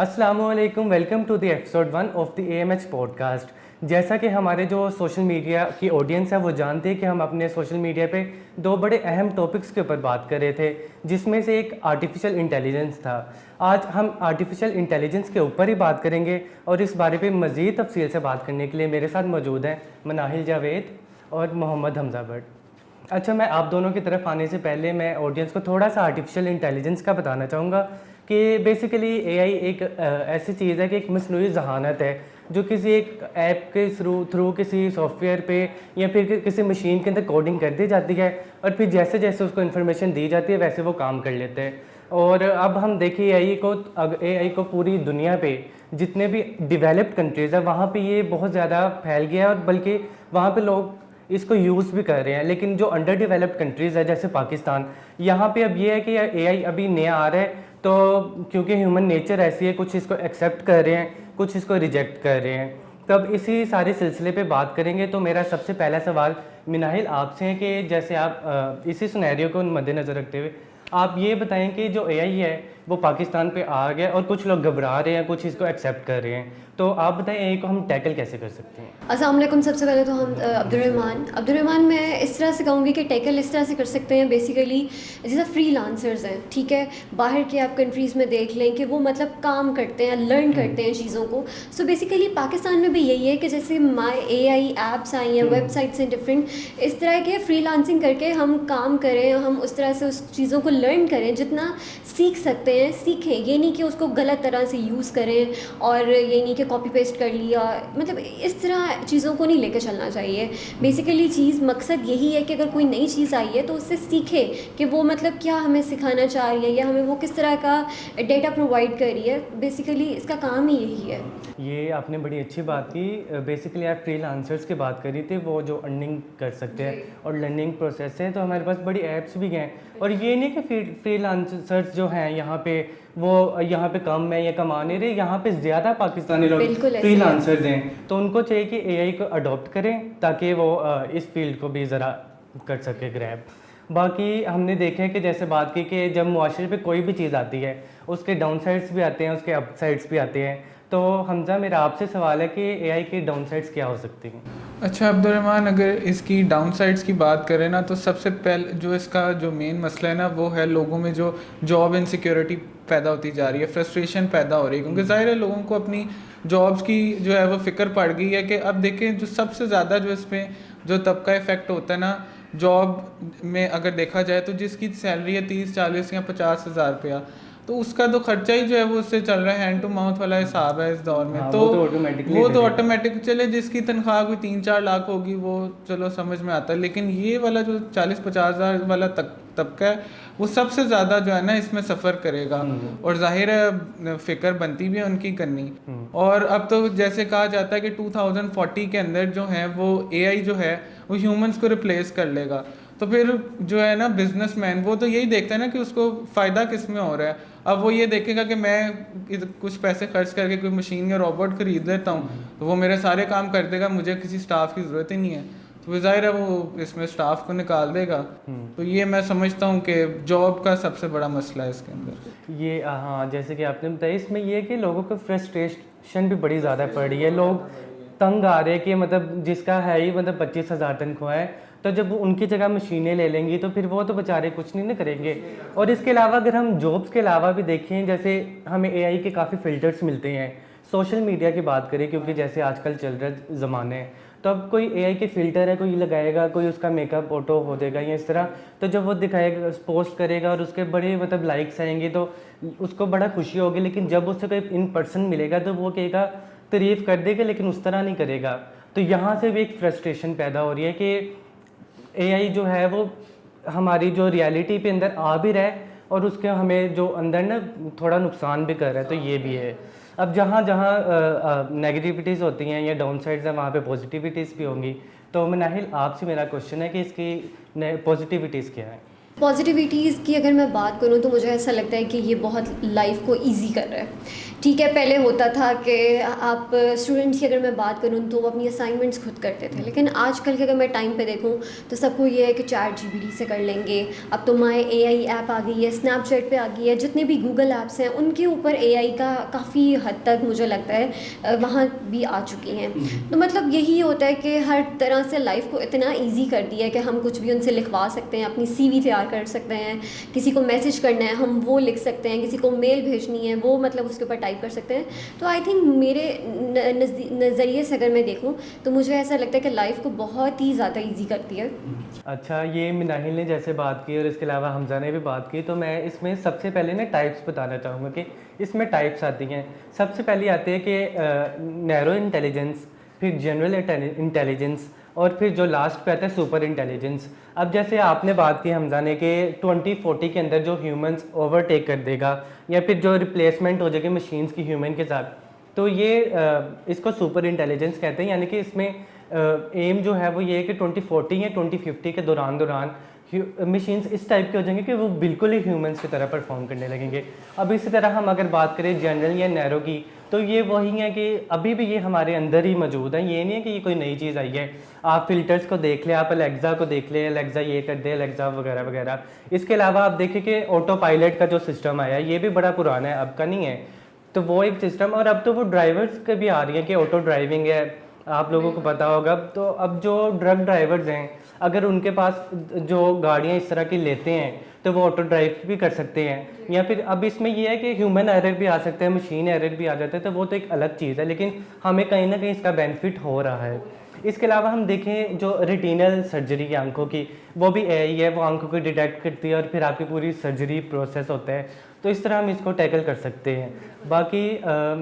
अस्सलामुअलैकुम, welcome to the episode 1 of the AMH podcast. जैसा कि हमारे जो सोशल मीडिया की ऑडियंस है वो जानते हैं कि हम अपने सोशल मीडिया पे दो बड़े अहम टॉपिक्स के ऊपर बात कर रहे थे, जिसमें से एक आर्टिफिशियल इंटेलिजेंस था। आज हम आर्टिफिशियल इंटेलिजेंस के ऊपर ही बात करेंगे और इस बारे पे मज़ीद तफसील से बात करने के लिए मेरे साथ मौजूद हैं मनाहिल जावेद और मोहम्मद हमजा भट्ट। अच्छा, मैं आप दोनों की तरफ आने से पहले मैं ऑडियंस को थोड़ा सा आर्टिफिशियल इंटेलिजेंस का बताना चाहूँगा कि बेसिकली AI एक ऐसी चीज़ है कि एक मसनूई ज़हानत है जो किसी एक ऐप के थ्रू किसी सॉफ्टवेयर पे या फिर किसी मशीन के अंदर कोडिंग कर दी जाती है और फिर जैसे जैसे उसको इन्फॉर्मेशन दी जाती है वैसे वो काम कर लेते हैं। और अब हम देखिए AI को पूरी दुनिया पे जितने भी डेवलप्ड कंट्रीज़ है वहाँ पे ये बहुत ज़्यादा फैल गया है और बल्कि वहाँ पे लोग इसको यूज़ भी कर रहे हैं। लेकिन जो अंडर डेवलप्ड कंट्रीज़ है जैसे पाकिस्तान, यहाँ पे अब ये है कि AI अभी नया आ रहा है, तो क्योंकि ह्यूमन नेचर ऐसी है, कुछ इसको एक्सेप्ट कर रहे हैं, कुछ इसको रिजेक्ट कर रहे हैं। तब इसी सारे सिलसिले पे बात करेंगे। तो मेरा सबसे पहला सवाल मिनाहिल आपसे है कि जैसे आप इसी सिनेरियो को मद्देनज़र रखते हुए आप ये बताएं कि जो AI है वो पाकिस्तान पे आ गया और कुछ लोग घबरा रहे हैं, कुछ इसको एक्सेप्ट कर रहे हैं, तो आप बताएं AI को हम टैकल कैसे कर सकते हैं? अस्सलाम वालेकुम। सबसे पहले तो हम अब्दुर्रहमान मैं इस तरह से कहूँगी कि टैकल इस तरह से कर सकते हैं। बेसिकली जैसे फ्रीलांसर्स हैं, ठीक है, बाहर के आप कंट्रीज़ में देख लें कि वो मतलब काम करते हैं, लर्न करते हैं चीज़ों को। सो बेसिकली पाकिस्तान में भी यही है कि जैसे माई AI ऐप्स आई हैं, वेबसाइट्स हैं डिफरेंट, इस तरह के फ्रीलांसिंग करके हम काम करें, हम उस तरह से उस चीज़ों को लर्न करें, जितना सीख सकते हैं सीखें। ये नहीं कि उसको गलत तरह से यूज़ करें और ये नहीं कि कॉपी पेस्ट कर लिया, मतलब इस तरह चीज़ों को नहीं लेकर चलना चाहिए। बेसिकली मकसद यही है कि अगर कोई नई चीज़ आई है तो उससे सीखे कि वो मतलब क्या हमें सिखाना चाह रही है या हमें वो किस तरह का डेटा प्रोवाइड कर रही है। बेसिकली इसका काम ही यही है। ये आपने बड़ी अच्छी बात की। बेसिकली आप फ्रीलांसर्स की बात कर रही थी, वो जो अर्निंग कर सकते हैं और लर्निंग प्रोसेस है, तो हमारे पास बड़ी ऐप्स भी हैं। और ये नहीं कि फ्रीलांसर्स जो हैं यहाँ पे वो यहाँ पे कम है या कमा नहीं रहे, यहाँ पे ज़्यादा पाकिस्तानी लोग फ्रीलांसर्स हैं, तो उनको चाहिए कि AI को अडॉप्ट करें ताकि वो इस फील्ड को भी ज़रा कर सके ग्रैब। बाकी हमने देखे हैं कि जैसे बात की कि जब मुआशरे पे कोई भी चीज़ आती है उसके डाउन साइड्स भी आते हैं, उसके अप साइड्स भी आते हैं। तो हमजा, मेरा आपसे सवाल है कि AI की डाउन साइड्स क्या हो सकती हैं? अच्छा अब्दुर्रहमान, अगर इसकी डाउन साइड्स की बात करें ना, तो सबसे पहले जो इसका जो मेन मसला है ना वो है लोगों में जो जॉब इनसिक्योरिटी पैदा होती जा रही है, फ्रस्ट्रेशन पैदा हो रही है। क्योंकि ज़ाहिर है लोगों को अपनी जॉब्स की जो है वो फ़िक्र पड़ गई है कि अब देखें जो सबसे ज़्यादा जो इसमें जो तबका इफ़ेक्ट होता है ना जॉब में, अगर देखा जाए तो जिसकी सैलरी है 30-40 या 50 हज़ार रुपया, तो उसका तो खर्चा ही जो है वो उससे चल रहा है, हैंड टू माउथ वाला हिसाब है इस दौर में। हाँ, तो वो तो ऑटोमेटिक चले, जिसकी तनख्वाह कोई 3-4 लाख होगी वो चलो समझ में आता है। लेकिन ये वाला जो 40-50 हज़ार वाला तबका है वो सबसे ज़्यादा जो है ना इसमें सफ़र करेगा। और जाहिर है फ़िक्र बनती भी है उनकी करनी। और अब तो जैसे कहा जाता है कि 2040 के अंदर जो है वो AI जो है वो ह्यूमंस को रिप्लेस कर लेगा। तो फिर जो है ना बिजनेसमैन वो तो यही देखता है ना कि उसको फ़ायदा किस में हो रहा है। अब वो ये देखेगा कि मैं कुछ पैसे खर्च करके कोई मशीन या रोबोट खरीद लेता हूँ तो वो मेरे सारे काम कर देगा, मुझे किसी स्टाफ की ज़रूरत ही नहीं है, तो वो ज़ाहिर है वो इसमें स्टाफ को निकाल देगा। तो ये मैं समझता हूँ कि जॉब का सबसे बड़ा मसला है इसके अंदर। ये हाँ, जैसे कि आपने बताया, इसमें ये है कि लोगों को फ्रस्ट्रेशन भी बड़ी ज़्यादा पड़ रही है। लोग तंग आ रहे हैं कि मतलब जिसका है ही मतलब 25,000 तनख्वाह है, तो जब उनकी जगह मशीनें ले लेंगी तो फिर वो तो बेचारे कुछ नहीं ना करेंगे। और इसके अलावा अगर हम जॉब्स के अलावा भी देखें, जैसे हमें AI के काफ़ी फ़िल्टर्स मिलते हैं। सोशल मीडिया की बात करें, क्योंकि जैसे आजकल चल रहा ज़माने है, तो अब कोई AI के फ़िल्टर है, कोई लगाएगा, कोई उसका मेकअप ऑटो हो जाएगा या इस तरह, तो जब वो दिखाएगा, पोस्ट करेगा और उसके बड़े मतलब लाइक्स आएंगे तो उसको बड़ा खुशी होगी। लेकिन जब उससे कोई इन पर्सन मिलेगा तो वो कहेगा, तारीफ़ कर देगा, लेकिन उस तरह नहीं करेगा। तो यहाँ से भी एक फ्रस्ट्रेशन पैदा हो रही है कि AI जो है वो हमारी जो रियलिटी पे अंदर आ भी रहा है और उसके हमें जो अंदर ना थोड़ा नुकसान भी कर रहा है, तो ये भी है। अब जहाँ जहाँ नेगेटिविटीज़ होती हैं या डाउन साइड्स हैं वहाँ पे पॉजिटिविटीज़ भी होंगी। तो मनाहिल, आपसे मेरा क्वेश्चन है कि इसकी पॉजिटिविटीज़ क्या है? पॉजिटिविटीज़ की अगर मैं बात करूँ तो मुझे ऐसा लगता है कि ये बहुत लाइफ को इजी कर रहा है। ठीक है, पहले होता था कि आप स्टूडेंट्स की अगर मैं बात करूँ तो वो अपनी असाइनमेंट्स खुद करते थे, लेकिन आजकल के अगर मैं टाइम पे देखूँ तो सबको ये है कि ChatGPT से कर लेंगे। अब तो माई AI ऐप आ गई है, स्नैपचैट पे आ गई है, जितने भी गूगल ऐप्स हैं उनके ऊपर AI का काफ़ी हद तक मुझे लगता है वहाँ भी आ चुकी हैं। तो मतलब यही होता है कि हर तरह से लाइफ को इतना ईजी कर दिया है कि हम कुछ भी उनसे लिखवा सकते हैं, अपनी CV तैयार कर सकते हैं, किसी को मैसेज करना है हम वो लिख सकते हैं, किसी को मेल भेजनी है वो मतलब उसके ऊपर टाइप कर सकते हैं। तो आई थिंक मेरे नज़रिए से अगर मैं देखूं तो मुझे ऐसा लगता है कि लाइफ को बहुत ही ज़्यादा इजी करती है। अच्छा, ये मिनाहिल ने जैसे बात की और इसके अलावा हमजा ने भी बात की, तो मैं इसमें सबसे पहले ना टाइप्स बताना चाहूँगा कि इसमें टाइप्स आती हैं। सबसे पहले आती है कि नैरो इंटेलिजेंस, फिर जनरल इंटेलिजेंस और फिर जो लास्ट पे आता है सुपर इंटेलिजेंस। अब जैसे आपने बात की हमजा ने कि 2040 के अंदर जो ह्यूमंस ओवरटेक कर देगा या फिर जो रिप्लेसमेंट हो जाएगी मशीन्स की ह्यूमन के साथ, तो ये इसको सुपर इंटेलिजेंस कहते हैं। यानी कि इसमें एम जो है वो ये है कि 2040 या 2050 के दौरान मशीन्स इस टाइप के हो जाएंगे कि वो बिल्कुल ही ह्यूमंस की तरह परफॉर्म करने लगेंगे। अब इसी तरह हम अगर बात करें जनरल या नैरो की, तो ये वही है कि अभी भी ये हमारे अंदर ही मौजूद है। ये नहीं है कि ये कोई नई चीज़ आई है। आप फिल्टर्स को देख लें, आप अलेक्सा को देख लें, अलेक्सा ये कर दे, अलेक्सा वगैरह वगैरह। इसके अलावा आप देखें कि ऑटो पायलट का जो सिस्टम आया ये भी बड़ा पुराना है, अब का नहीं है। तो वो एक सिस्टम, और अब तो वो ड्राइवर्स के भी आ रही है कि ऑटो ड्राइविंग है, आप लोगों को पता होगा। तो अब जो ड्रग ड्राइवर्स हैं, अगर उनके पास जो गाड़ियाँ इस तरह की लेते हैं तो वो ऑटो ड्राइव भी कर सकते हैं। या फिर अब इसमें ये है कि ह्यूमन एरर भी आ सकता है, मशीन एरर भी आ जाता है, तो वो तो एक अलग चीज़ है, लेकिन हमें कहीं ना कहीं इसका बेनिफिट हो रहा है। इसके अलावा हम देखें जो रेटिनल सर्जरी की आंखों की, वो भी AI है, वो आंखों को डिटेक्ट करती है और फिर आपकी पूरी सर्जरी प्रोसेस होता है। तो इस तरह हम इसको टैकल कर सकते हैं। बाकी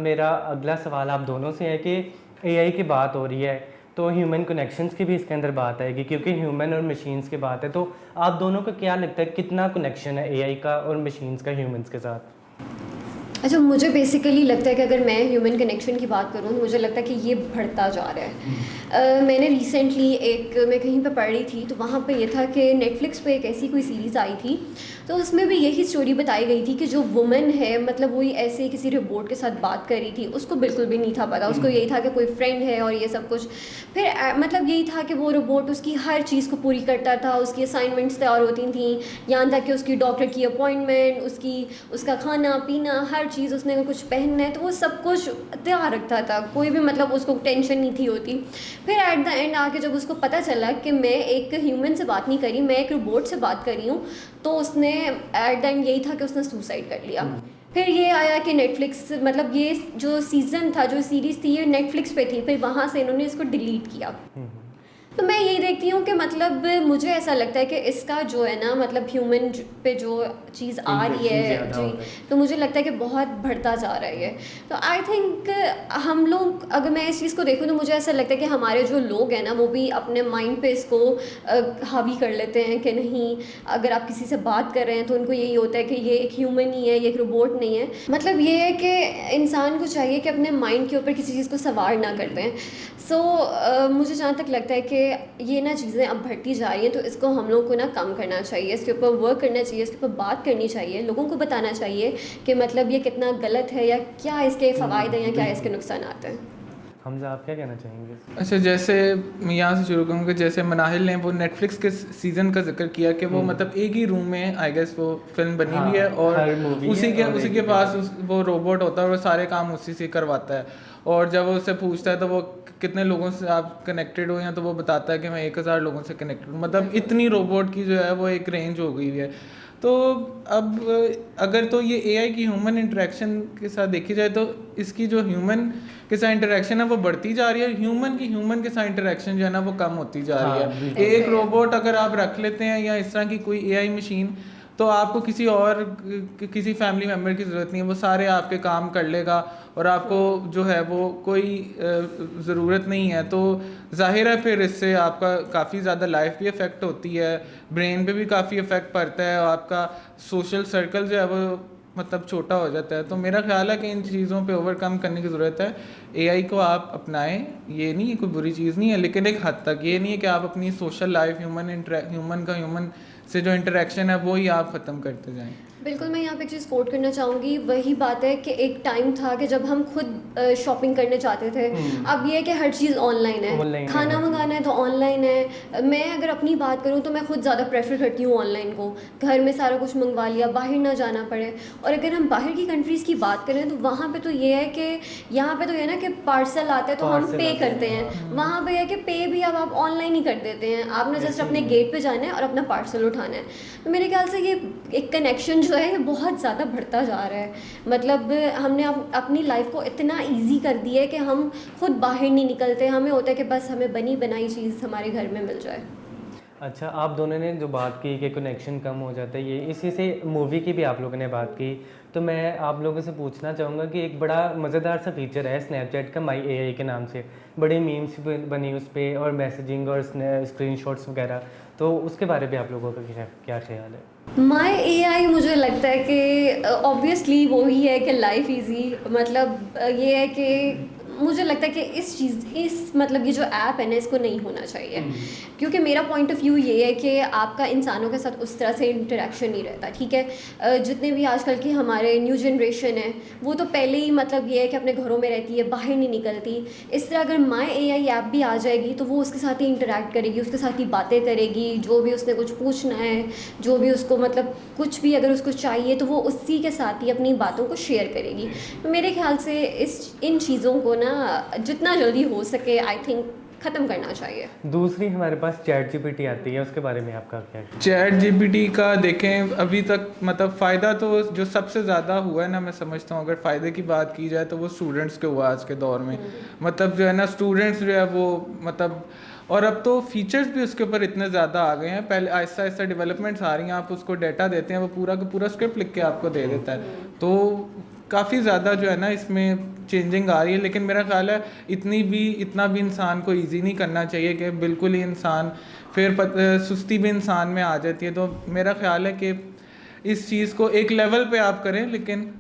मेरा अगला सवाल आप दोनों से है कि AI की बात हो रही है तो ह्यूमन कनेक्शंस की भी इसके अंदर बात आएगी, क्योंकि ह्यूमन और मशीन्स की बात है। तो आप दोनों को क्या लगता है कितना कनेक्शन है AI का और मशीन्स का ह्यूमंस के साथ? अच्छा, मुझे बेसिकली लगता है कि अगर मैं ह्यूमन कनेक्शन की बात करूँ तो मुझे लगता है कि ये बढ़ता जा रहा है। मैंने रिसेंटली मैं कहीं पे पढ़ रही थी तो वहाँ पे ये था कि नेटफ्लिक्स पे एक ऐसी कोई सीरीज़ आई थी, तो उसमें भी यही स्टोरी बताई गई थी कि जो वुमन है मतलब वही ऐसे किसी रोबोट के साथ बात कर रही थी, उसको बिल्कुल भी नहीं था पता, उसको यही था कि कोई फ्रेंड है और ये सब कुछ। फिर मतलब यही था कि वो रोबोट उसकी हर चीज़ को पूरी करता था, उसकी असाइनमेंट्स तैयार होती थी, यहाँ तक कि उसकी डॉक्टर की अपॉइंटमेंट, उसका खाना पीना, हर चीज़, उसने अगर कुछ पहनना है तो वो सब कुछ तैयार रखता था, कोई भी मतलब उसको टेंशन नहीं थी होती। फिर एट द एंड आके जब उसको पता चला कि मैं एक ह्यूमन से बात नहीं करी, मैं एक रोबोट से बात कर रही हूँ, तो उसने एट द एंड यही था कि उसने सुसाइड कर लिया। फिर ये आया कि नेटफ्लिक्स, मतलब ये जो सीज़न था, जो सीरीज़ थी, ये नेटफ्लिक्स पे थी, फिर वहाँ से इन्होंने इसको डिलीट किया। तो मैं यही देखती हूँ कि मतलब मुझे ऐसा लगता है कि इसका जो है ना मतलब ह्यूमन पे जो चीज़ आ रही है जी, तो मुझे लगता है कि बहुत बढ़ता जा रहा है। तो आई थिंक हम लोग, अगर मैं इस चीज़ को देखूँ तो मुझे ऐसा लगता है कि हमारे जो लोग हैं ना वो भी अपने माइंड पे इसको हावी कर लेते हैं कि नहीं, अगर आप किसी से बात कर रहे हैं तो उनको यही होता है कि ये एक ह्यूमन ही है, ये एक रोबोट नहीं है। मतलब ये है कि इंसान को चाहिए कि अपने माइंड के ऊपर किसी चीज़ को सवार ना कर दें। सो मुझे जहाँ तक लगता है कि ये ना चीज़ें अब बढ़ती जा रही हैं, तो इसको हम लोग को ना कम करना चाहिए, इसके ऊपर वर्क करना चाहिए, इसके ऊपर बात करनी चाहिए, लोगों को बताना चाहिए कि मतलब ये कितना गलत है या क्या इसके फ़वाइद हैं या क्या इसके नुकसान आते हैं। हमजा, आप क्या कहना चाहेंगे? अच्छा, जैसे मैं यहाँ से शुरू करूँगा, जैसे मनाहिल ने वो नेटफ्लिक्स के सीज़न का जिक्र किया कि वो मतलब एक ही रूम में आई गेस वो फिल्म बनी हुई है और उसी के पास वो रोबोट होता है और वो सारे काम उसी से करवाता है, और जब वो उससे पूछता है तो वो कितने लोगों से आप कनेक्टेड हो, या तो वो बताता है कि मैं 1000 लोगों से कनेक्टेड हूँ। मतलब इतनी रोबोट की जो है वो एक रेंज हो गई है। तो अब अगर तो ये AI की ह्यूमन इंटरेक्शन के साथ देखी जाए तो इसकी जो ह्यूमन के साथ इंटरेक्शन है वो बढ़ती जा रही है, ह्यूमन के साथ इंटरेक्शन जो है ना वो कम होती जा रही है। एक रोबोट अगर आप रख लेते हैं या इस तरह की कोई AI मशीन, तो आपको किसी फैमिली मेम्बर की ज़रूरत नहीं है, वो सारे आपके काम कर लेगा और आपको जो है वो कोई ज़रूरत नहीं है। तो जाहिर है फिर इससे आपका काफ़ी ज़्यादा लाइफ भी अफेक्ट होती है, ब्रेन पे भी काफ़ी इफेक्ट पड़ता है, और आपका सोशल सर्कल जो है वो मतलब छोटा हो जाता है। तो मेरा ख्याल है कि इन चीज़ों पे ओवरकम करने की ज़रूरत है। AI को आप अपनाएं, ये नहीं कोई बुरी चीज़ नहीं है, लेकिन एक हद तक। ये नहीं है कि आप अपनी सोशल लाइफ ह्यूमन का ह्यूमन से जो इंटरेक्शन है वो ही आप ख़त्म करते जाएं। बिल्कुल, मैं यहाँ पे एक चीज़ कोट करना चाहूँगी। वही बात है कि एक टाइम था कि जब हम खुद शॉपिंग करने जाते थे। अब ये है कि हर चीज़ ऑनलाइन Online है, है, खाना मंगाना है तो ऑनलाइन है। मैं अगर अपनी बात करूँ तो मैं खुद ज़्यादा प्रेफर करती हूँ ऑनलाइन को। घर में सारा कुछ मंगवा लिया, बाहर ना जाना पड़े। और अगर हम बाहर की कंट्रीज़ की बात करें तो वहाँ पे तो ये है कि यहाँ पे तो ये है ना कि पार्सल आते हैं तो हम Parcel पे आते हैं, करते हैं। वहाँ पे है कि पे भी अब आप ऑनलाइन ही कर देते हैं। आपने जस्ट अपने गेट पे जाना है और अपना पार्सल उठाना है। तो मेरे ख्याल से ये एक कनेक्शन जो है ये बहुत ज़्यादा बढ़ता जा रहा है। मतलब हमने अपनी लाइफ को इतना इजी कर दिया है कि हम खुद बाहर नहीं निकलते। हमें होता है कि बस हमें बनी बनाई चीज़ हमारे घर में मिल जाए। अच्छा, आप दोनों ने जो बात की कि कनेक्शन कम हो जाता है, ये इसी से मूवी की भी आप लोगों ने बात की। तो मैं आप लोगों से पूछना चाहूँगा कि एक बड़ा मज़ेदार सा फीचर है स्नैपचैट का, माई एआई के नाम से। बड़ी मीम्स बनी उस पर और मैसेजिंग और स्क्रीनशॉट्स वगैरह, तो उसके बारे में आप लोगों का क्या ख्याल है? माई एआई मुझे लगता है कि ऑब्वियसली वो ही है कि लाइफ इजी। मतलब ये है कि मुझे लगता है कि इस मतलब ये जो ऐप है ना इसको नहीं होना चाहिए। क्योंकि मेरा पॉइंट ऑफ व्यू ये है कि आपका इंसानों के साथ उस तरह से इंटरेक्शन नहीं रहता। ठीक है, जितने भी आजकल की हमारे न्यू जनरेशन है वो तो पहले ही मतलब ये है कि अपने घरों में रहती है, बाहर नहीं निकलती। इस तरह अगर माई एआई ऐप भी आ जाएगी तो वो उसके साथ ही इंटरेक्ट करेगी, उसके साथ ही बातें करेगी। जो भी उसने कुछ पूछना है, जो भी उसको मतलब कुछ भी अगर उसको चाहिए तो वो उसी के साथ ही अपनी बातों को शेयर करेगी। तो मेरे ख्याल से इन चीज़ों को ना जितना जल्दी हो सके आई थिंक ख़त्म करना चाहिए। दूसरी हमारे पास चैट जीपीटी आती है, उसके बारे में आपका क्या है? चैट जीपीटी का देखें अभी तक मतलब फ़ायदा तो जो सबसे ज़्यादा हुआ है ना, मैं समझता हूँ अगर फ़ायदे की बात की जाए तो वो स्टूडेंट्स के हुआ आज के दौर में। मतलब जो है ना स्टूडेंट्स जो है वो मतलब, और अब तो फीचर्स भी उसके ऊपर इतने ज़्यादा आ गए हैं। पहले आहिस्ता आहिस्ता डेवलपमेंट्स आ रही हैं, आप उसको डाटा देते हैं वो पूरा का पूरा स्क्रिप्ट लिख के आपको दे देता है। तो काफ़ी ज़्यादा जो है ना इसमें चेंजिंग आ रही है। लेकिन मेरा ख्याल है इतना भी इंसान को इजी नहीं करना चाहिए कि बिल्कुल ही इंसान फिर सुस्ती भी इंसान में आ जाती है। तो मेरा ख्याल है कि इस चीज़ को एक लेवल पे आप करें लेकिन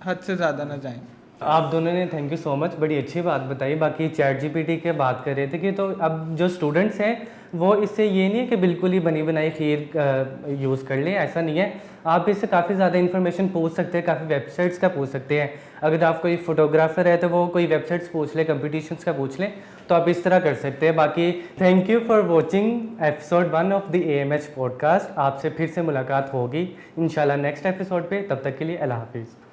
हद से ज़्यादा ना जाएं। आप दोनों ने थैंक यू सो मच, बड़ी अच्छी बात बताई। बाकी चैट जीपीटी के बात कर रहे थे कि तो अब जो स्टूडेंट्स हैं वो इससे ये नहीं है कि बिल्कुल ही बनी बनाई खीर यूज़ कर लें, ऐसा नहीं है। आप इससे काफ़ी ज़्यादा इन्फॉर्मेशन पूछ सकते हैं, काफ़ी वेबसाइट्स का पूछ सकते हैं। अगर आप कोई फोटोग्राफर है तो वो कोई वेबसाइट्स पूछ लें, कंपटीशंस का पूछ लें, तो आप इस तरह कर सकते हैं। बाकी thank you for watching episode 1 of the AMH podcast. आपसे फिर से मुलाकात होगी इंशाल्लाह नेक्स्ट एपिसोड पे। तब तक के लिए अल्लाह हाफिज़।